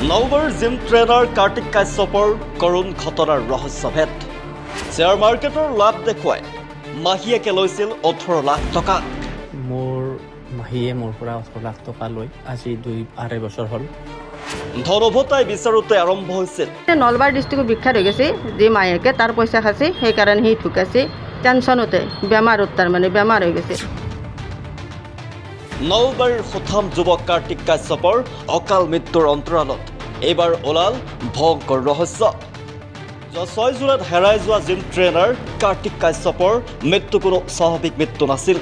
নলবাৰীৰ gym trainer Kartik কাশ্যপৰ কৰুণ ঘটনাৰ ৰহস্যভেদ। শ্বেয়াৰ মাৰ্কেটৰ লাভ দেখুৱাই মাহীয়েকে লৈছিল 18 লাখ টকা। মোৰ মাহীয়ে মোৰ পৰা 18 লাখ টকা লৈ আজি 2-2.5 বছৰ হ'ল। ধন উভতাই বিচাৰোঁতে আৰম্ভ হৈছিল নলবাৰী ডিষ্ট্ৰিক্ট বিখ্যাত হৈ গৈছে যে মাহীয়েকে তাৰ পইচা খাইছে, সেইকাৰণে সি ঢুকাইছে টেনশ্যনতে, বেমাৰত তাৰমানে বেমাৰ হৈ গৈছে। নলবাৰীৰ সুঠাম যুৱক কাৰ্তিক কাশ্যপৰ অকাল মৃত্যুৰ অন্তৰালত এইবাৰ ওলাল ভয়ংকৰ ৰহস্য। যোৱা 6 জুলাইত হেৰাই যোৱা জিম ট্ৰেইনাৰ কাৰ্তিক কাশ্যপৰ মৃত্যু কোনো স্বাভাৱিক মৃত্যু নাছিল।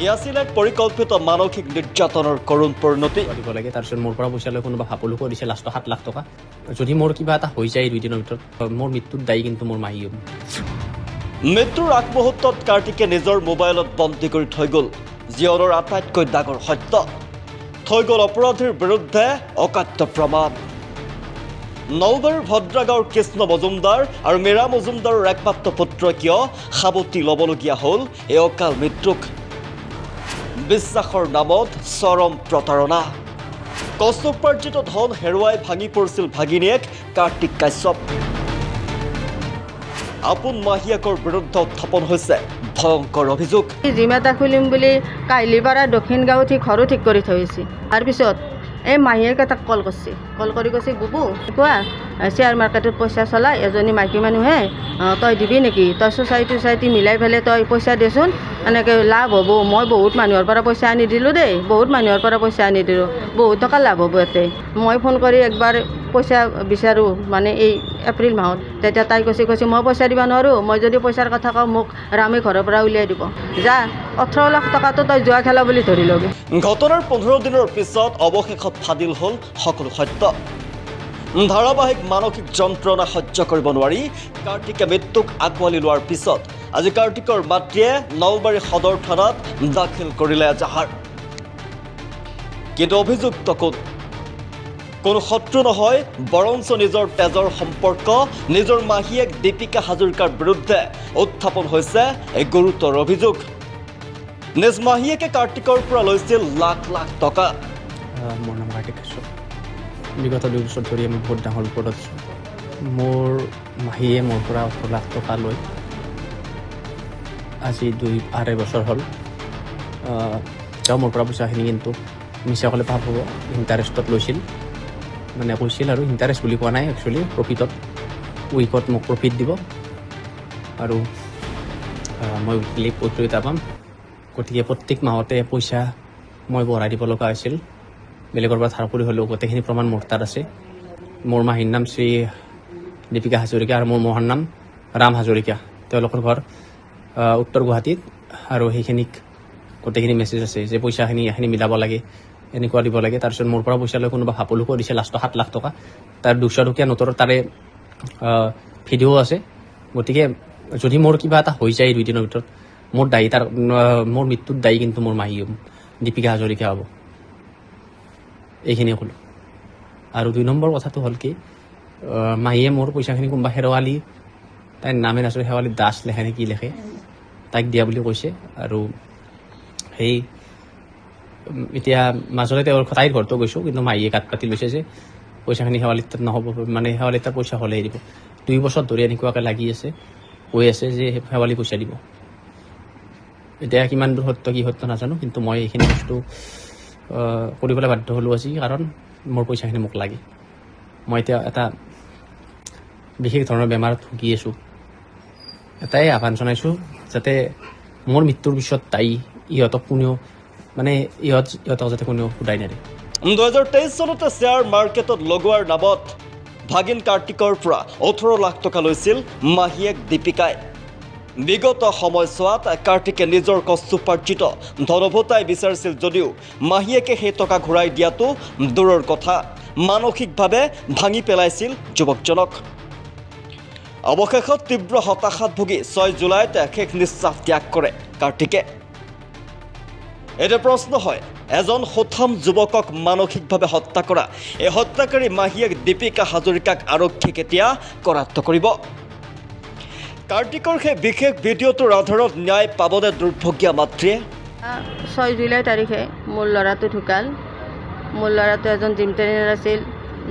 ই আছিল এক পৰিকল্পিত মানসিক নিৰ্যাতনৰ কৰুণ পৰিণতি। দিব লাগে, তাৰপিছত মোৰ পৰা পইচা লৈ কোনোবা হাপলুকো দিছে লাষ্টত 7 লাখ টকা। যদি মোৰ কিবা এটা হৈ যায় 2 দিনৰ ভিতৰত, মোৰ মৃত্যুত দায়ী কিন্তু মোৰ মাহী। মৃত্যুৰ আগমুহূৰ্তত কাৰ্তিকে নিজৰ মোবাইলত বন্দী কৰি থৈ গ'ল জীৱনৰ আটাইতকৈ ডাঙৰ সত্য। থৈ গ'ল অপৰাধীৰ বিৰুদ্ধে অকাট্য প্ৰমাণ। নলবাৰীৰ ভদ্ৰাগাঁৱৰ কৃষ্ণ মজুমদাৰ আৰু মীৰা মজুমদাৰৰ একমাত্ৰ পুত্ৰ কিয় সাৱটি ল'বলগীয়া হ'ল এই অকাল মৃত্যুক। বিশ্বাসৰ নামত চৰম প্ৰতাৰণা। কষ্টোপাৰ্জিত ধন হেৰুৱাই ভাঙি পৰিছিল ভাগিনীয়েক কাৰ্তিক কাশ্যপ। আপোন মাহীয়েকৰ বিৰুদ্ধে উত্থাপন হৈছে ভয়ংকৰ অভিযোগ। জিম এটা খুলিম বুলি কাহিলীপাৰা দক্ষিণ গাঁও ঘৰো ঠিক কৰি থৈছে। তাৰপিছত এই মাহীয়েকে তাক কল কৰি কৈছে, বুবু কোৱা শ্বেয়াৰ মাৰ্কেটত পইচা চলাই এজনী মাইকী মানুহে, তই দিবি নেকি? তই ছ'চাইটি মিলাই পেলাই তই পইচা দেচোন, এনেকৈ লাভ হ'ব। মই বহুত মানুহৰ পৰা পইচা আনি দিলোঁ দেই, বহুত মানুহৰ পৰা পইচা আনি দিলোঁ, বহুত টকা লাভ হ'ব ইয়াতে। মই ফোন কৰি একবাৰ পইচা বিচাৰোঁ, মানে এই এপ্ৰিল মাহত, তেতিয়া তাই কৈছে মই পইচা দিব নোৱাৰোঁ, মই যদি পইচাৰ কথা কওঁ মোক ৰামে ঘৰৰ পৰা উলিয়াই দিব। যা 18 লাখ টকাটো তই জুৱা খেলা বুলি ধৰি ল'বি। ঘটনাৰ 15 দিনৰ পিছত অৱশেষত ফাদিল হ'ল সকলো সত্য। ধাৰাবাহিক মানসিক যন্ত্ৰণা সহ্য কৰিব নোৱাৰি কাৰ্তিকে মৃত্যুক আঁকোৱালি লোৱাৰ পিছত আজি কাৰ্তিকৰ মাতৃয়ে নলবাৰী সদৰ থানাত দাখিল কৰিলে এজাহাৰ। কিন্তু অভিযুক্ত কোনো শত্ৰু নহয়, বৰঞ্চ নিজৰ তেজৰ সম্পৰ্ক নিজৰ মাহীয়েক দীপিকা হাজৰিকাৰ বিৰুদ্ধে উত্থাপন হৈছে এই গুৰুতৰ অভিযোগ। নিজ মাহীয়েকে কাৰ্তিকৰ পৰা লৈছিল লাখ লাখ টকা। মোৰ নাম কাৰ্তিক কাশ্যপ। বিগত 2 বছৰ ধৰি আমি বহুত ডাঙৰ বিপদত আছোঁ। মোৰ মাহীয়ে মোৰ পৰা 18 লাখ টকা লৈ আজি 2-2.5 বছৰ হ'ল। তেওঁ মোৰ পৰা পইচাখিনি কিন্তু মিছা ক'লে পাপ হ'ব, ইণ্টাৰেষ্টত লৈছিল। মানে কৈছিল আৰু ইণ্টাৰেষ্ট বুলি কোৱা নাই, একচুৱেলি প্ৰফিটত, উইকত মোক প্ৰফিট দিব আৰু মই উইকলি পইচা এটা পাম। গতিকে প্ৰত্যেক মাহতে পইচা মই বঢ়াই দিব লগা হৈছিল, বেলেগৰ পৰা ধাৰ কৰি হ'লেও। গোটেইখিনি প্ৰমাণ মোৰ তাত আছে। মোৰ মাহীৰ নাম শ্ৰী দীপিকা হাজৰিকা আৰু মোৰ মহাৰ নাম ৰাম হাজৰিকা। তেওঁলোকৰ ঘৰ উত্তৰ গুৱাহাটীত। আৰু সেইখিনিক গোটেইখিনি মেছেজ আছে যে পইচাখিনি এখিনি মিলাব লাগে, এনেকুৱা দিব লাগে। তাৰপিছত মোৰ পৰা পইচা লৈ কোনোবা হাপলুকো দিছে লাষ্টত 7 লাখ টকা। তাৰ 200 টকীয়া নোটৰ তাৰে ভিডিঅ' আছে। গতিকে যদি মোৰ কিবা এটা হৈ যায় 2 দিনৰ ভিতৰত, মোৰ মৃত্যুত দায়ী কিন্তু মোৰ মাহী দীপিকা হাজৰিকা হ'ব। এইখিনিয়ে ক'লোঁ। আৰু 2 নম্বৰ কথাটো হ'ল কি, মাহীয়ে মোৰ পইচাখিনি কোনোবা শেৱালি, তাইৰ নামে নাচলে, শেৱালি দাস লেখে নে কি লেখে, তাইক দিয়া বুলি কৈছে। আৰু সেই এতিয়া মাজতে তাইৰ ঘৰতো গৈছোঁ, কিন্তু মাহীয়ে গাত পাতি লৈছে যে পইচাখিনি শেৱালিৰ তাত নহ'ব, মানে শেৱালিৰ তাত পইচা হ'লেহে দিব। 2 বছৰ ধৰি এনেকুৱাকৈ লাগি আছে, কৈ আছে যে শেৱালি পইচা দিব। এতিয়া কিমান দূৰ সত্য কি সত্য নাজানো, কিন্তু মই এইখিনি বস্তু কৰিবলৈ বাধ্য হ'লোঁ আজি, কাৰণ মোৰ পইচাখিনি মোক লাগে। মই এতিয়া এটা বিশেষ ধৰণৰ বেমাৰত ভুগি আছোঁ। এটাই আহ্বান জনাইছোঁ, যাতে মোৰ মৃত্যুৰ পিছত ইহঁতক কোনেও, মানে ইহঁতক যাতে কোনেও সোধাই নেৰে। 2023 চনতে শ্বেয়াৰ মাৰ্কেটত লগোৱাৰ নামত ভাগিন কাৰ্তিকৰ পৰা 18 লাখ টকা লৈছিল মাহীয়েক দীপিকাই। বিগত সময়ছোৱাত কাৰ্তিকে নিজৰ কষ্টোপাৰ্জিত ধন উভতাই বিচাৰিছিল যদিও মাহীয়েকে সেই টকা ঘূৰাই দিয়াটো দূৰৰ কথা, মানসিকভাৱে ভাঙি পেলাইছিল যুৱকজনক। অৱশেষত তীব্ৰ হতাশাত ভুগি 6 জুলাইত শেষ নিশ্বাস ত্যাগ কৰে কাৰ্তিকে। এতিয়া প্ৰশ্ন হয়, এজন সুঠাম যুৱকক মানসিকভাৱে হত্যা কৰা এই হত্যাকাৰী মাহীয়েক দীপিকা হাজৰিকাক আৰক্ষীয়ে কেতিয়া কৰায়ত্ব কৰিব? কাৰ্তিকৰ সেই বিশেষ ভিডিঅ'টোৰ আধাৰত ন্যায় পাবনে দুৰ্ভগীয়া মাতৃয়ে? 6 জুলাই তাৰিখে মোৰ ল'ৰাটো ঢুকাল। মোৰ ল'ৰাটো এজন জিম ট্ৰেইনাৰ আছিল।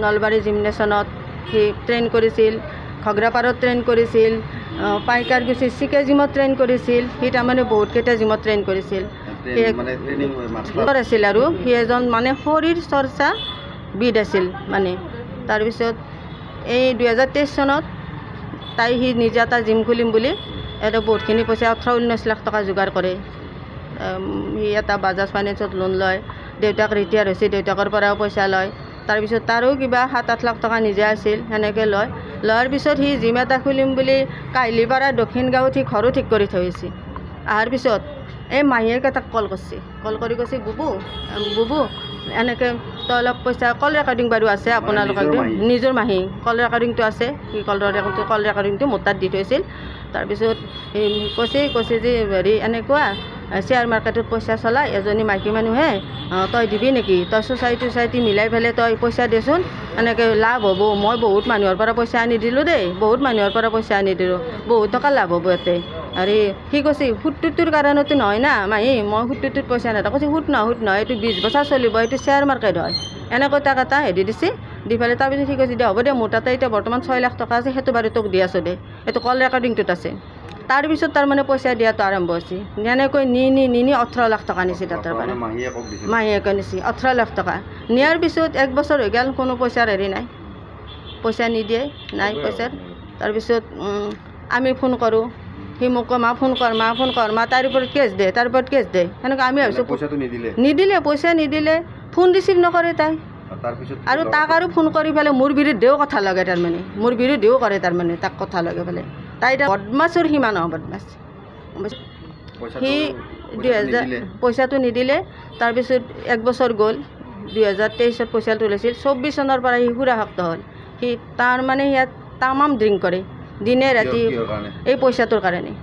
নলবাৰী জিমনেশ্যনত সি ট্ৰেইন কৰিছিল, ঘগ্ৰাপাৰত ট্ৰেইন কৰিছিল, পাইকাৰকুছি চিকে জিমত ট্ৰেইন কৰিছিল। সি তাৰমানে বহুতকেইটা জিমত ট্ৰেইন কৰিছিল। আছিল আৰু সি এজন মানে শৰীৰ চৰ্চা বিদ আছিল মানে। তাৰপিছত এই 2023 চনত সি নিজে এটা জিম খুলিম বুলি এটা বহুতখিনি পইচা 18-19 লাখ টকা যোগাৰ কৰে। সি এটা বাজাজ ফাইনেন্সত লোন লয়, দেউতাক ৰিটায়াৰ হৈছে, দেউতাকৰ পৰাও পইচা লয়। তাৰপিছত তাৰো কিবা 7-8 লাখ টকা নিজে আছিল, সেনেকৈ লোৱাৰ পিছত সি জিম এটা খুলিম বুলি কাহিলীপাৰা দক্ষিণ গাঁৱত সি ঘৰো ঠিক কৰি থৈছে। অহাৰ পিছত এই মাহীয়েকে তাক কল কৰি কৈছে বুবু এনেকৈ তই অলপ পইচা, কল ৰেকৰ্ডিং বাৰু আছে আপোনালোকক, নিজৰ মাহী কল ৰেকৰ্ডিংটো আছে। সি কল ৰেকৰ্ডিংটো মোৰ তাত দি থৈছিল। তাৰপিছত কৈছে যে হেৰি এনেকুৱা শ্বেয়াৰ মাৰ্কেটত পইচা চলাই এজনী মাইকী মানুহে, তই দিবি নেকি? তই ছ'চাইটি মিলাই পেলাই তই পইচা দেচোন, এনেকৈ লাভ হ'ব। মই বহুত মানুহৰ পৰা পইচা আনি দিলোঁ দেই, বহুত টকা লাভ হ'ব ইয়াতে। আৰু সি কৈছে সুতটোৰ কাৰণেতো নহয় না মাহী, মই সুতটোত পইচা নাথাকোঁ। কৈছে সুত নহয়, এইটো 20 বছৰ চলিব, এইটো শ্বেয়াৰ মাৰ্কেট হয়। এনেকৈ তাক এটা হেৰি দিছে, দি পেলাই তাৰপিছত সি কৈছে দে হ'ব দে, মোৰ তাতে এতিয়া বৰ্তমান 6 লাখ টকা আছে, সেইটো বাৰু তোক দি আছোঁ দে, এইটো কল ৰেকৰ্ডিংটোত আছে। তাৰপিছত তাৰমানে পইচা দিয়াটো আৰম্ভ হৈছে। এনেকৈ নি 18 লাখ টকা নিছে তাতৰ পৰা, মাহীয়েকে নিছে 18 লাখ টকা। নিয়াৰ পিছত 1 বছৰ হৈ গ'ল, কোনো পইচাৰ হেৰি নাই, পইচা নিদিয়ে, নাই পইচাৰ। তাৰপিছত আমি ফোন কৰোঁ, সি মোক কয় মা ফোন কৰ, তাৰ ওপৰত কেছ দে, সেনেকৈ আমি ভাবিছোঁ পইচা নিদিলে, ফোন ৰিচিভ নকৰে তাই। আৰু তাক আৰু ফোন কৰি পেলাই মোৰ বিৰুদ্ধেও কথা লগায়, তাৰমানে মোৰ বিৰুদ্ধেও কৰে, তাৰমানে তাক কথা লগাই পেলাই। তাই বদমাছৰ সীমা নহয়, বদমাছ। সি 2000 পইচাটো নিদিলে। তাৰপিছত 1 বছৰ গ'ল, 2023 পইচাটো লৈছিল। 24 চনৰ পৰা সি সুৰাসক্ত হ'ল। সি তাৰমানে ইয়াত তামাম ড্ৰিংক কৰে, দিনে ৰাতি, এই পইচাটোৰ কাৰণে।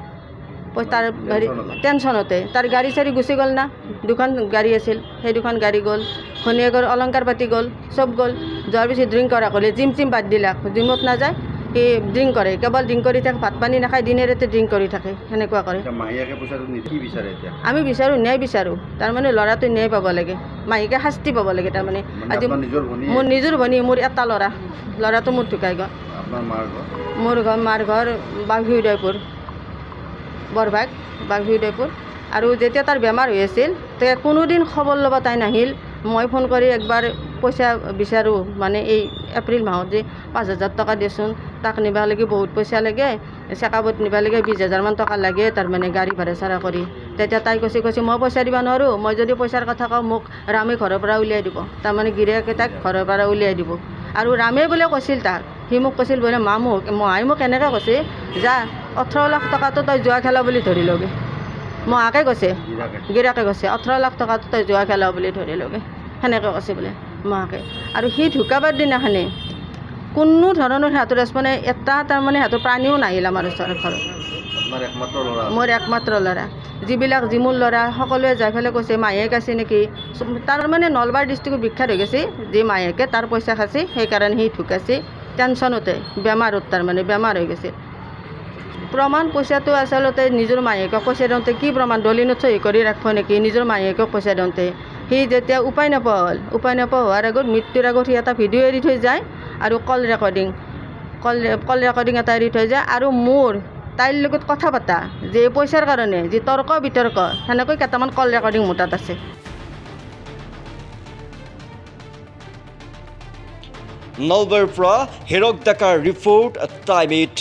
তাৰ হেৰি টেনশ্যনতে তাৰ গাড়ী চাড়ী গুচি গ'ল না, 2খন গাড়ী আছিল, সেই 2খন গাড়ী গ'ল, ভনীয়েকৰ অলংকাৰ পাতি গ'ল, চব গ'ল। যোৱাৰ পিছত ড্ৰিংক কৰা কৰিলে, জিম বাদ দিলাক, জিমত নাযায়, সি ড্ৰিংক কৰে, কেৱল ড্ৰিংক কৰি থাকে, ভাত পানী নাখায়, দিনে ৰাতি ড্ৰিংক কৰি থাকে, সেনেকুৱা কৰে। আমি ন্যায় বিচাৰোঁ, তাৰমানে ল'ৰাটো ন্যায় পাব লাগে, মাহীকে শাস্তি পাব লাগে। তাৰমানে আজি মোৰ নিজৰ ভনী, মোৰ এটা ল'ৰাটো মোৰ ঢুকাই গ'ল। মাৰ ঘৰ বাঘিউদয়পুৰ, বৰভাগ বাঘিউদয়পুৰ। আৰু যেতিয়া তাৰ বেমাৰ হৈ আছিল, তেতিয়া কোনোদিন খবৰ ল'ব তাই নাহিল। মই ফোন কৰি একবাৰ পইচা বিচাৰোঁ, মানে এই এপ্ৰিল মাহত যে 5,000 টকা দেচোন, তাক নিবা লাগে, বহুত পইচা লাগে, চেকআপত নিবা লাগে, 20,000 মান টকা লাগে, তাৰমানে গাড়ী ভাড়া চাড়া কৰি। তেতিয়া তাই কৈছে মই পইচা দিব নোৱাৰোঁ, মই যদি পইচাৰ কথা কওঁ মোক ৰামে ঘৰৰ পৰা উলিয়াই দিব, তাৰমানে গিৰিয়েকে তাক ঘৰৰ পৰা উলিয়াই দিব। আৰু ৰামে বোলে কৈছিল তাক, সি মোক কৈছিল বোলে মহাই মোক এনেকৈ কৈছে, যা 18 লাখ টকাটো তই জুৱা খেলা বুলি ধৰি লগে। মহাকে কৈছে, গিৰাকে কৈছে 18 লাখ টকাটো তই জুৱা খেলা বুলি ধৰি লগে, সেনেকৈ কৈছে বোলে মহাকে। আৰু সি ঢুকাবাৰ দিনাখনে কোনো ধৰণৰ সিহঁতৰ ৰেচপনে এটা, তাৰমানে সিহঁতৰ প্ৰাণীও নাহিল আমাৰ ওচৰৰ ঘৰত। মোৰ একমাত্ৰ ল'ৰা, যিবিলাক জিমুৰ ল'ৰা সকলোৱে যাই পেলাই কৈছে মাহীয়েক আছে নেকি। তাৰমানে নলবাৰী ডিষ্ট্ৰিক্টত বিখ্যাত হৈ গৈছে যে মাহীয়েকে তাৰ পইচা খাইছে, সেইকাৰণে সি ঢুকাইছে টেনশ্যনতে, বেমাৰত, তাৰমানে বেমাৰ হৈ গৈছে। প্ৰমাণ পইচাটো আচলতে নিজৰ মাহীয়েকক পইচা দিওঁতে কি প্ৰমাণ, দলিনত চহী কৰি ৰাখিব নেকি নিজৰ মাহীয়েকক পইচা দিওঁতে। সি যেতিয়া উপায় নোপোৱা হোৱাৰ আগত, মৃত্যুৰ আগত সি এটা ভিডিঅ' এৰি থৈ যায়, আৰু কল ৰেকৰ্ডিং এটা এৰি থৈ যায়। আৰু মোৰ তাইৰ লগত কথা পতা যে পইচাৰ কাৰণে যি তৰ্ক বিতৰ্ক, সেনেকৈ কেইটামান কল ৰেকৰ্ডিং মোৰ তাত আছে। নলবাৰীৰ পৰা হিৰক ডেকাৰ ৰিপৰ্ট, টাইম 8।